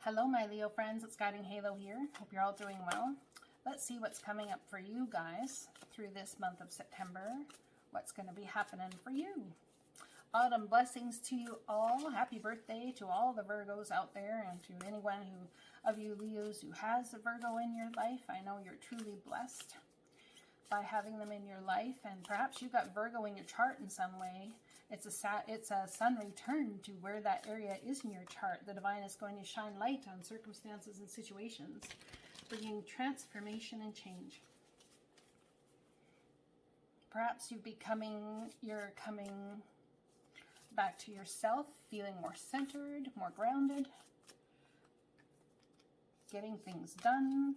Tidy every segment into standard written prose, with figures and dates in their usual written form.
Hello, my Leo friends. It's Guiding Halo here. Hope you're all doing well. Let's see what's coming up for you guys through this month of September. What's going to be happening for you? Autumn blessings to you all. Happy birthday to all the Virgos out there and to anyone of you Leos who has a Virgo in your life. I know you're truly blessed by having them in your life, and perhaps you've got Virgo in your chart in some way. It's a sun return to where that area is in your chart. The divine is going to shine light on circumstances and situations, bringing transformation and change. Perhaps you're coming back to yourself, feeling more centered, more grounded, getting things done.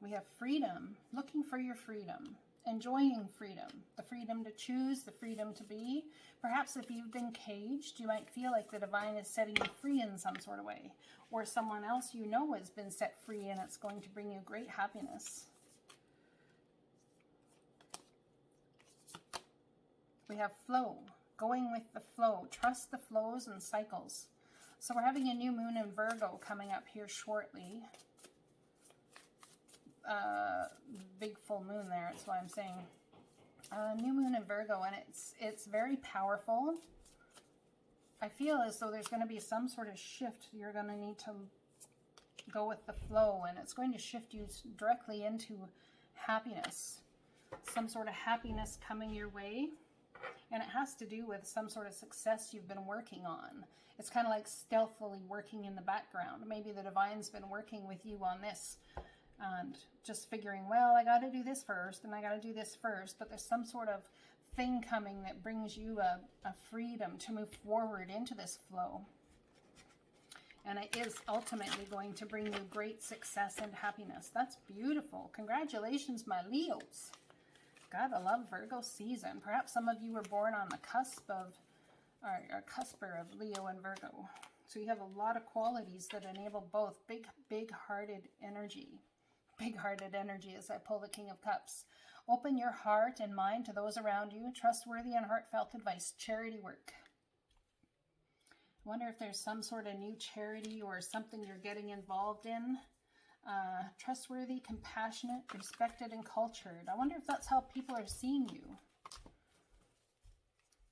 We have freedom, looking for your freedom, enjoying freedom, the freedom to choose, the freedom to be. Perhaps if you've been caged, you might feel like the divine is setting you free in some sort of way, or someone else you know has been set free and it's going to bring you great happiness. We have flow, going with the flow, trust the flows and cycles. So we're having a new moon in Virgo coming up here shortly. Big full moon there, that's why I'm saying new moon in Virgo, and it's very powerful. I feel as though there's going to be some sort of shift. You're going to need to go with the flow, and it's going to shift you directly into happiness, some sort of happiness coming your way. And it has to do with some sort of success you've been working on. It's kind of like stealthily working in the background. Maybe the divine's been working with you on this and just figuring, well, I got to do this first and I got to do this first. But there's some sort of thing coming that brings you a freedom to move forward into this flow. And it is ultimately going to bring you great success and happiness. That's beautiful. Congratulations, my Leos. Gotta love Virgo season. Perhaps some of you were born on the cusp of, or cusper of Leo and Virgo. So you have a lot of qualities that enable both. Big-hearted energy. Big-hearted energy as I pull the King of Cups. Open your heart and mind to those around you. Trustworthy and heartfelt advice. Charity work. I wonder if there's some sort of new charity or something you're getting involved in. Trustworthy, compassionate, respected, and cultured. I wonder if that's how people are seeing you.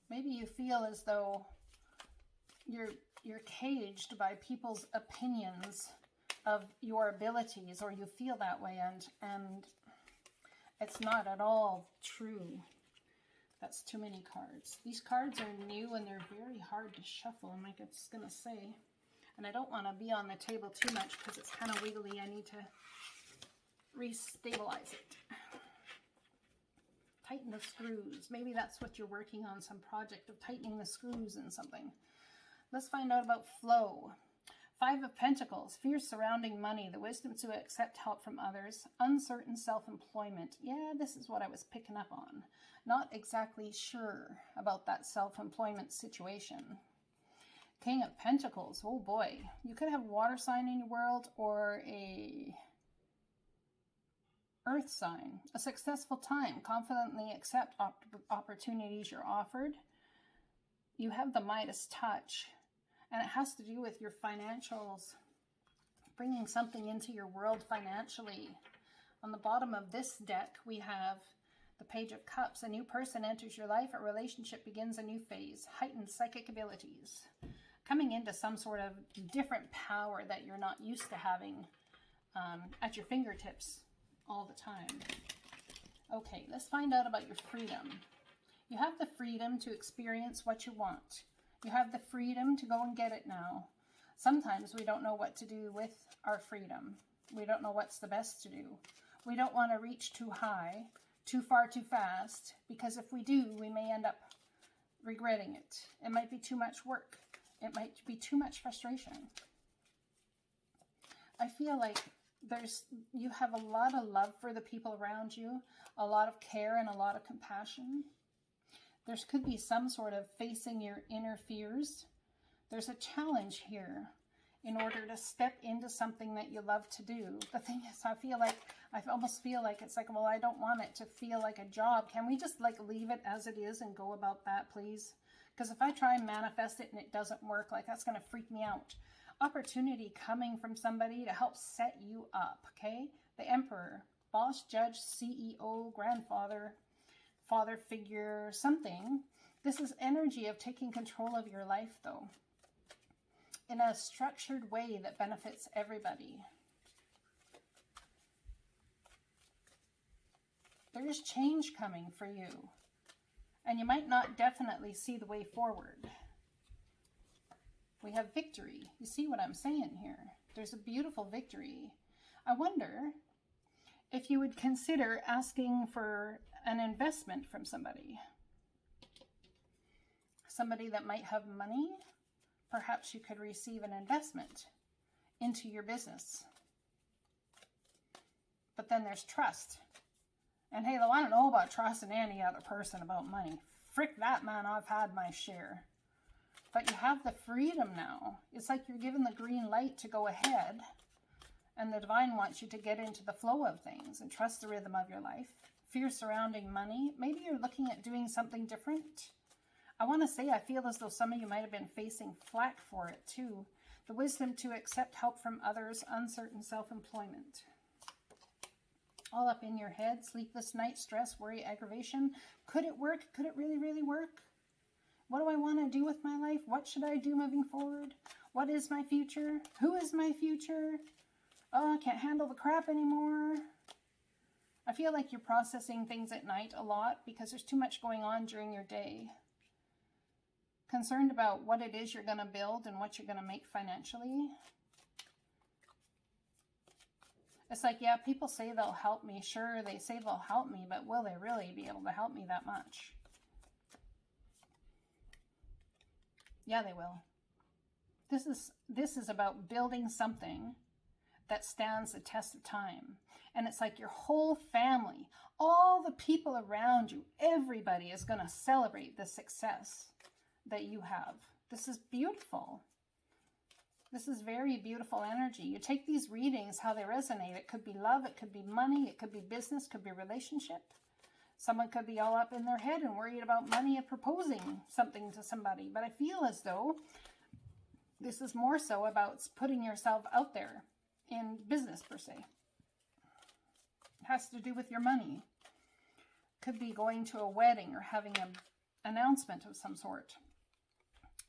Maybe you feel as though you're caged by people's opinions of your abilities, or you feel that way, and it's not at all true. That's too many cards. These cards are new and they're very hard to shuffle, I'm like it's gonna say. And I don't want to be on the table too much because it's kind of wiggly. I need to restabilize it. Tighten the screws. Maybe that's what you're working on, some project of tightening the screws in something. Let's find out about flow. Five of Pentacles, fears surrounding money, the wisdom to accept help from others, uncertain self-employment. Yeah, this is what I was picking up on. Not exactly sure about that self-employment situation. King of Pentacles, oh boy. You could have a water sign in your world or a earth sign. A successful time. Confidently accept opportunities you're offered. You have the Midas touch. And it has to do with your financials. Bringing something into your world financially. On the bottom of this deck, we have the Page of Cups. A new person enters your life. A relationship begins a new phase. Heightened psychic abilities. Coming into some sort of different power that you're not used to having at your fingertips all the time. Okay, let's find out about your freedom. You have the freedom to experience what you want. You have the freedom to go and get it now. Sometimes we don't know what to do with our freedom. We don't know what's the best to do. We don't want to reach too high, too far, too fast, because if we do, we may end up regretting it. It might be too much work. It might be too much frustration. I feel like you have a lot of love for the people around you, a lot of care and a lot of compassion. There could be some sort of facing your inner fears. There's a challenge here in order to step into something that you love to do. The thing is, I almost feel like it's like, well, I don't want it to feel like a job. Can we just like leave it as it is and go about that, please? Because if I try and manifest it and it doesn't work, like that's going to freak me out. opportunity coming from somebody to help set you up, okay? The Emperor, boss, judge, CEO, grandfather, father figure, something. This is energy of taking control of your life, though, in a structured way that benefits everybody. There is change coming for you, and you might not definitely see the way forward. We have victory. You see what I'm saying here? There's a beautiful victory. I wonder if you would consider asking for an investment from somebody. Somebody that might have money. Perhaps you could receive an investment into your business. But then there's trust. And hey, though, I don't know about trusting any other person about money. Frick that, man. I've had my share. But you have the freedom now. It's like you're given the green light to go ahead. And the divine wants you to get into the flow of things and trust the rhythm of your life. Fear surrounding money. Maybe you're looking at doing something different. I want to say I feel as though some of you might have been facing flack for it too. The wisdom to accept help from others. Uncertain self-employment. All up in your head. Sleepless night, stress, worry, aggravation. Could it work? Could it really, really work? What do I want to do with my life? What should I do moving forward? What is my future? Who is my future? Oh, I can't handle the crap anymore. I feel like you're processing things at night a lot because there's too much going on during your day. Concerned about what it is you're going to build and what you're going to make financially. It's like, yeah, people say they'll help me. Sure, they say they'll help me, but will they really be able to help me that much? Yeah, they will. This is about building something that stands the test of time. And it's like your whole family, all the people around you, everybody is going to celebrate the success that you have. This is beautiful. This is very beautiful energy. You take these readings, how they resonate. It could be love, it could be money, it could be business, it could be relationship. Someone could be all up in their head and worried about money and proposing something to somebody. But I feel as though this is more so about putting yourself out there in business per se. It has to do with your money. Could be going to a wedding or having an announcement of some sort.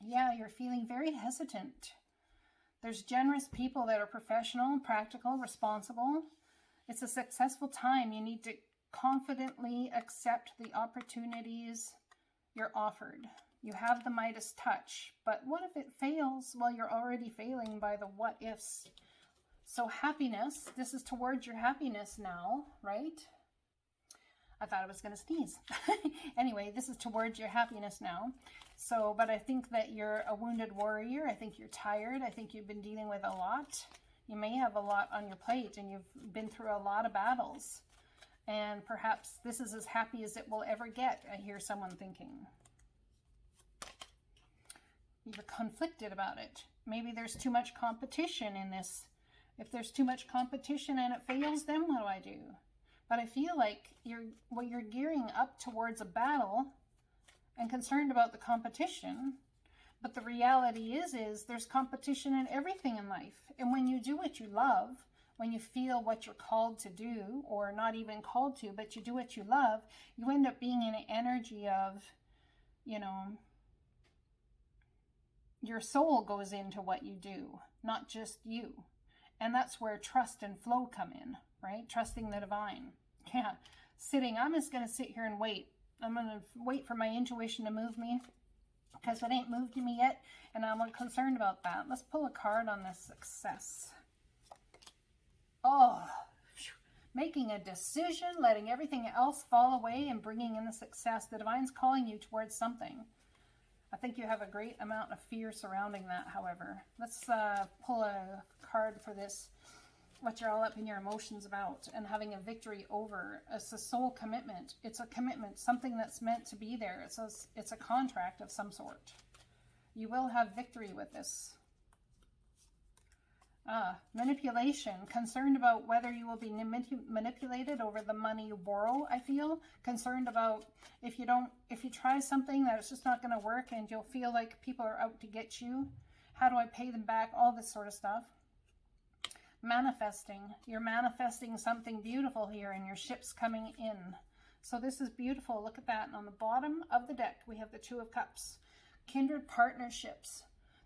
Yeah, you're feeling very hesitant. There's generous people that are professional, practical, responsible. It's a successful time. You need to confidently accept the opportunities you're offered. You have the Midas touch, but what if it fails? Well, you're already failing by the what ifs. So happiness, this is towards your happiness now, right? I thought I was going to sneeze. Anyway, this is towards your happiness now. So, but I think that you're a wounded warrior. I think you're tired. I think you've been dealing with a lot. You may have a lot on your plate and you've been through a lot of battles. And perhaps this is as happy as it will ever get, I hear someone thinking. You're conflicted about it. Maybe there's too much competition in this. If there's too much competition and it fails, then what do I do? But I feel like you're gearing up towards a battle and concerned about the competition. But the reality is there's competition in everything in life. And when you do what you love, when you feel what you're called to do, or not even called to, but you do what you love, you end up being in an energy of, you know, your soul goes into what you do, not just you. And that's where trust and flow come in, right? Trusting the divine. Yeah. I'm just going to sit here and wait. I'm going to wait for my intuition to move me because it ain't moved me yet. And I'm concerned about that. Let's pull a card on this success. Oh, making a decision, letting everything else fall away and bringing in the success. The divine's calling you towards something. I think you have a great amount of fear surrounding that, however. Let's pull a card for this, what you're all up in your emotions about, and having a victory over. It's a soul commitment. It's a commitment, something that's meant to be there. It's a contract of some sort. You will have victory with this. Manipulation, concerned about whether you will be manipulated over the money you borrow, I feel. Concerned about if you try something that it's just not going to work and you'll feel like people are out to get you How do I pay them back? All this sort of stuff. Manifesting. You're manifesting something beautiful here, and your ship's coming in. So this is beautiful. Look at that. And on the bottom of the deck, we have the Two of Cups. Kindred partnerships.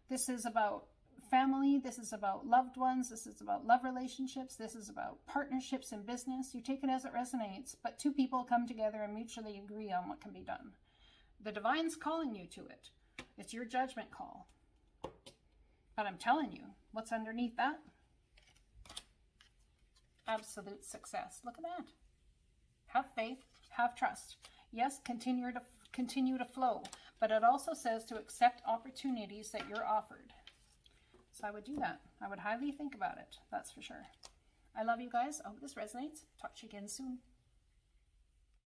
This is about family. This is about loved ones. This is about love relationships. This is about partnerships in business. You take it as it resonates, but two people come together and mutually agree on what can be done. The divine's calling you to it. It's your judgment call. But I'm telling you, what's underneath that? Absolute success. Look at that. Have faith, have trust. Yes, continue to flow, but it also says to accept opportunities that you're offered. So I would do that. I would highly think about it. That's for sure. I love you guys. I hope this resonates. Talk to you again soon.